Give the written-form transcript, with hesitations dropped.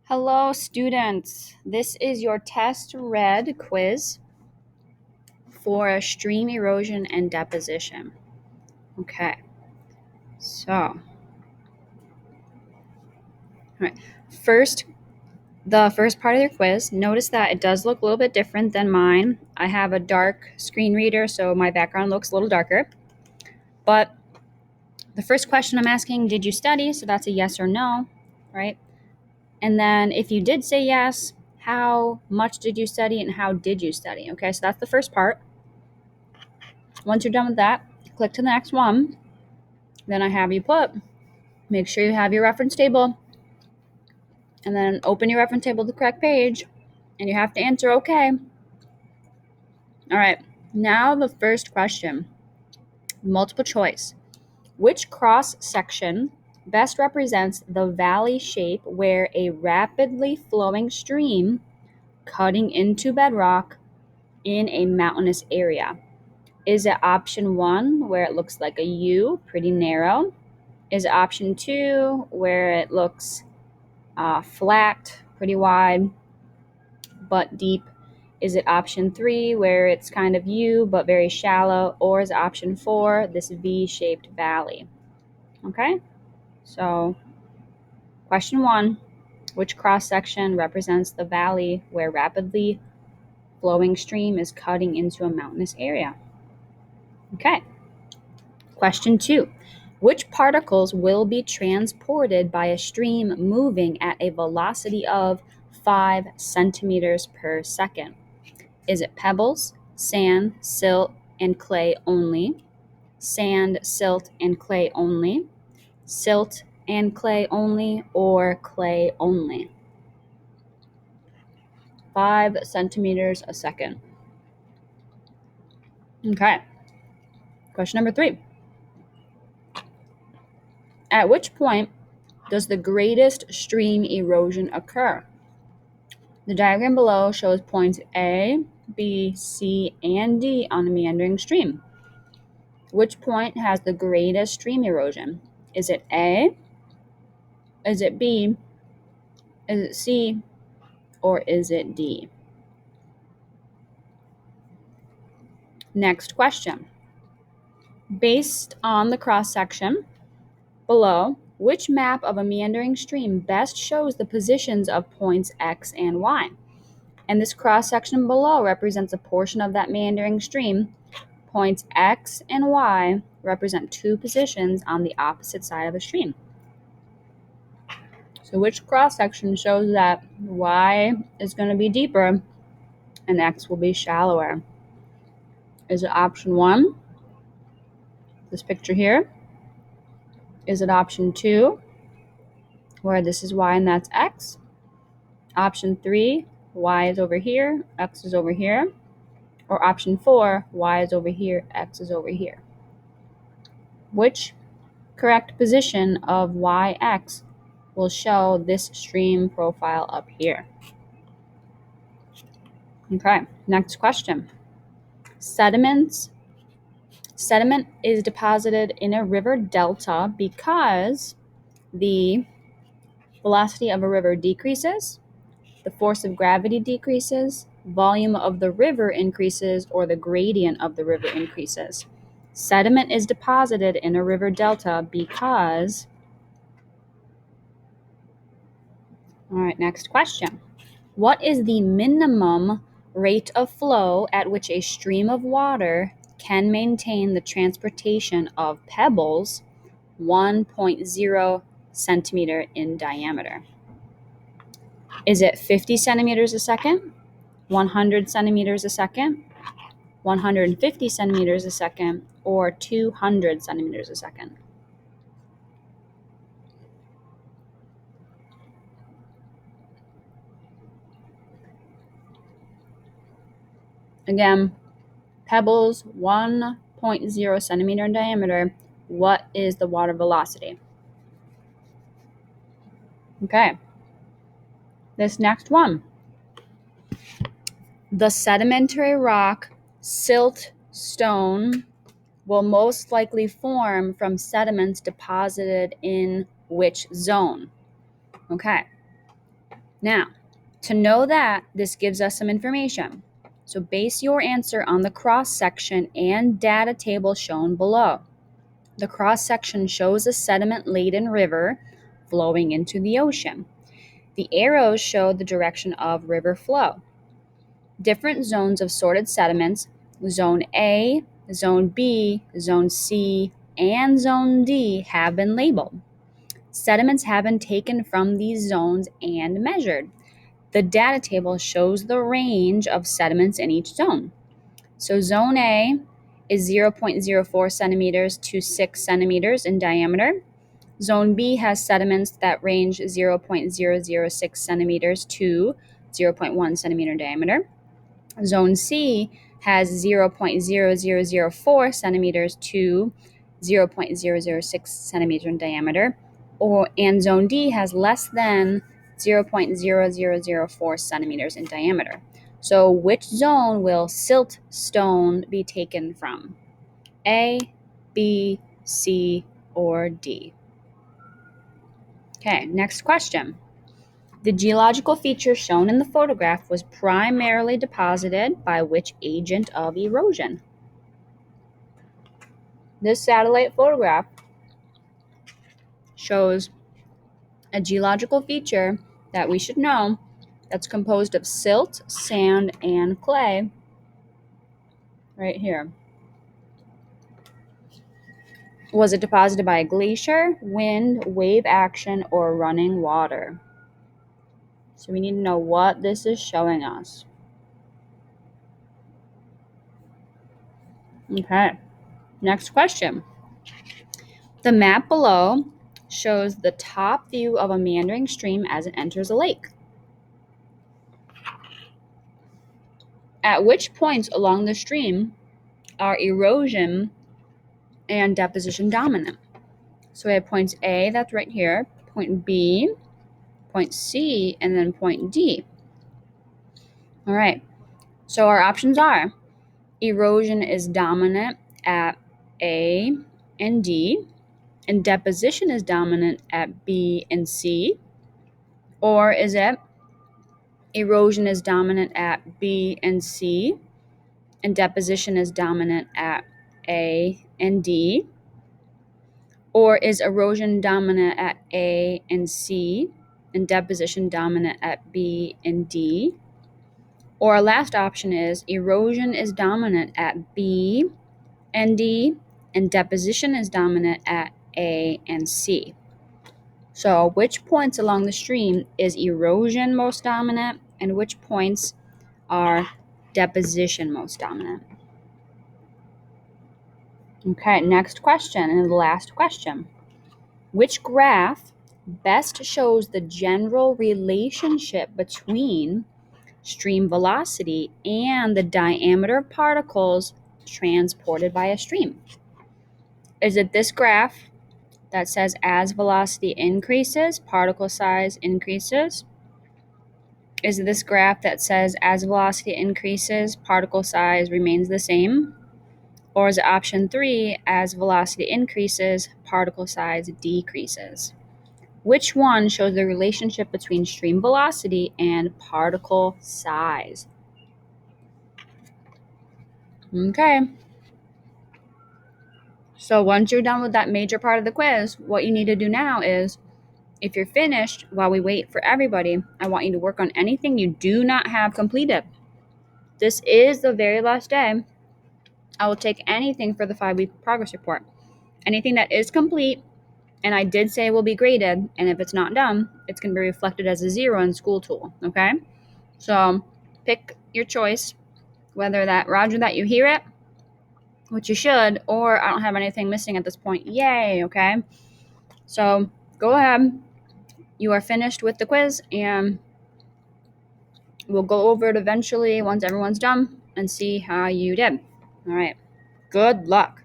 Hello, students. This is your test read quiz for stream erosion and deposition. Okay, so, all right. The first part of your quiz, notice that it does look a little bit different than mine. I have a dark screen reader, so my background looks a little darker. But the first question I'm asking, did you study? So that's a yes or no, right? And then if you did say yes, how much did you study and how did you study? Okay, so that's the first part. Once you're done with that, click to the next one. Then I have you make sure you have your reference table, and then open your reference table to the correct page, and you have to answer okay. All right, now the first question, multiple choice. Which cross section best represents the valley shape where a rapidly flowing stream cutting into bedrock in a mountainous area? Is it option 1 where it looks like a U, pretty narrow? Is it option 2 where it looks flat, pretty wide, but deep? Is it option 3 where it's kind of U but very shallow? Or is it option 4, this V-shaped valley? Okay, so question 1, which cross section represents the valley where rapidly flowing stream is cutting into a mountainous area? Okay, question 2, which particles will be transported by a stream moving at a velocity of 5 centimeters per second? Is it pebbles, sand, silt, and clay only? Sand, silt, and clay only? Silt and clay only, or clay only? 5 centimeters a second. Okay. Question number 3. At which point does the greatest stream erosion occur? The diagram below shows points A, B, C, and D on a meandering stream. Which point has the greatest stream erosion? Is it A? Is it B? Is it C? Or is it D? Next question. Based on the cross-section below, which map of a meandering stream best shows the positions of points X and Y? And this cross-section below represents a portion of that meandering stream. Points X and Y represent 2 positions on the opposite side of the stream. So which cross-section shows that Y is going to be deeper and X will be shallower? Is it option 1, this picture here? Is it option 2, where this is Y and that's X? Option 3, Y is over here, X is over here. Or option 4, Y is over here, X is over here. Which correct position of YX will show this stream profile up here? Okay, next question. Sediment is deposited in a river delta because the velocity of a river decreases, the force of gravity decreases, volume of the river increases, or the gradient of the river increases. Sediment is deposited in a river delta because... All right, next question. What is the minimum rate of flow at which a stream of water can maintain the transportation of pebbles 1.0 centimeter in diameter? Is it 50 centimeters a second, 100 centimeters a second, 150 centimeters a second, or 200 centimeters a second? Again, pebbles 1.0 centimeter in diameter. What is the water velocity? Okay, this next one. The sedimentary rock siltstone will most likely form from sediments deposited in which zone? Okay, Now, to know that, this gives us some information. So base your answer on the cross-section and data table shown below. The cross-section shows a sediment-laden river flowing into the ocean. The arrows show the direction of river flow. Different zones of sorted sediments, Zone A, Zone B, Zone C, and Zone D, have been labeled. Sediments have been taken from these zones and measured. The data table shows the range of sediments in each zone. So Zone A is 0.04 centimeters to 6 centimeters in diameter. Zone B has sediments that range 0.006 centimeters to 0.1 centimeter in diameter. Zone C has 0.0004 centimeters to 0.006 centimeter in diameter, and Zone D has less than 0.0004 centimeters in diameter. So which zone will silt stone be taken from? A, B, C, or D? Okay, next question. The geological feature shown in the photograph was primarily deposited by which agent of erosion? This satellite photograph shows a geological feature that we should know that's composed of silt, sand, and clay right here. Was it deposited by a glacier, wind, wave action, or running water? So we need to know what this is showing us. Okay, next question. The map below shows the top view of a meandering stream as it enters a lake. At which points along the stream are erosion and deposition dominant? So we have points A, that's right here, point B, point C, and then point D. All right, so our options are erosion is dominant at A and D, and deposition is dominant at B and C, or is it erosion is dominant at B and C, and deposition is dominant at A and D? Or is erosion dominant at A and C, and deposition dominant at B and D? Or our last option is erosion is dominant at B and D, and deposition is dominant at A and C. So which points along the stream is erosion most dominant, and which points are deposition most dominant? Okay, next question, and the last question. Which graph best shows the general relationship between stream velocity and the diameter of particles transported by a stream? Is it this graph that says as velocity increases, particle size increases? Is it this graph that says as velocity increases, particle size remains the same? Or is it option 3, as velocity increases, particle size decreases? Which one shows the relationship between stream velocity and particle size? Okay. So once you're done with that major part of the quiz, what you need to do now is, if you're finished, while we wait for everybody, I want you to work on anything you do not have completed. This is the very last day. I will take anything for the 5-week progress report. Anything that is complete, and I did say will be graded, and if it's not done, it's going to be reflected as a 0 in school tool, okay? So pick your choice, whether that, Roger, that you hear it, which you should, or I don't have anything missing at this point. Yay, okay? So go ahead. You are finished with the quiz, and we'll go over it eventually once everyone's done and see how you did. All right. Good luck.